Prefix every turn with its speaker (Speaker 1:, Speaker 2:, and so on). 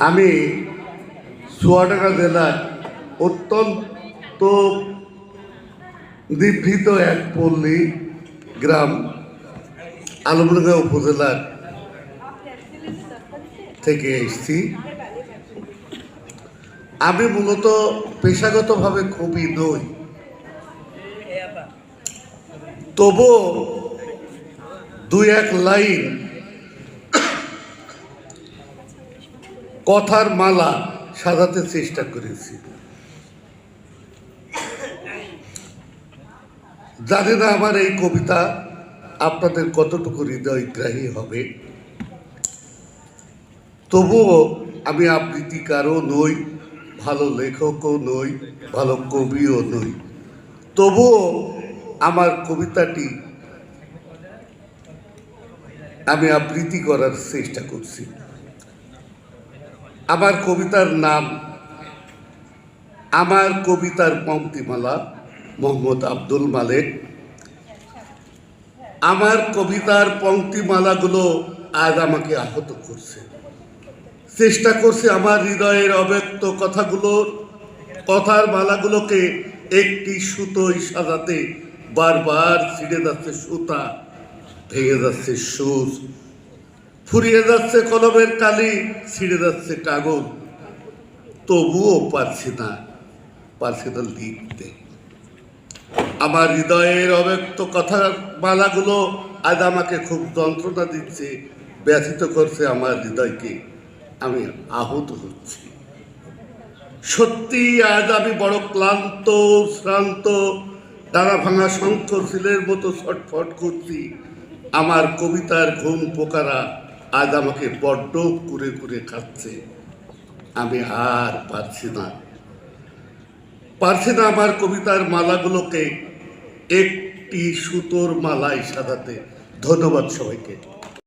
Speaker 1: আমি চুয়াডাঙ্গা জেলার অত্যন্ত নিভৃত এক পল্লী গ্রাম আলমডাঙ্গা উপজেলার থেকে এসেছি। আমি মূলত পেশাগতভাবে কবি নই, তবু দুই এক লাইন কথার মালা সাজাতে চেষ্টা করেছি। জানি না আমার এই কবিতা আপনাদের কতটুকু হৃদয়গ্রাহী হবে, তবুও আমি আবৃত্তিকারও নই, ভালো লেখকও নই, ভালো কবিও নই। তবুও আমার কবিতাটি আমি আবৃত্তি করার চেষ্টা করছি। আমার কবিতার নাম আমার কবিতার পংক্তিমালা, মোহাম্মদ আব্দুল মালেক। আমার কবিতার পংক্তিমালাগুলো আজ আমাকে আহত করছে। চেষ্টা করছে আমার হৃদয়ের অব্যক্ত কথার মালাগুলোকে একটি সুতোয় সাজাতে। বারবার ছিঁড়ে যাচ্ছে সুতা, ভেঙে যাচ্ছে সুচ, ফুরিয়ে যাচ্ছে কলমের কালি, ছিঁড়ে যাচ্ছে কাগজ, তবুও পারছি না লিখতে। আমার হৃদয়ের অব্যক্ত কথার মালাগুলো আজ আমাকে খুব যন্ত্রণা দিচ্ছে, ব্যথিত করছে আমার হৃদয়কে। আমি আহত হচ্ছি। সত্যি আজ আমি বড় ক্লান্ত, শ্রান্ত, ডানা ভাঙা শঙ্খ শিলের মতো ছটফট করছি। আমার কবিতার ঘুম পোকারা আজ আমাকে বড্ড কুরে কুরে খাচ্ছে। আমি আর পারছি না আমার কবিতার মালাগুলোকে একটি সুতোর মালায় সাজাতে। ধন্যবাদ সবাইকে।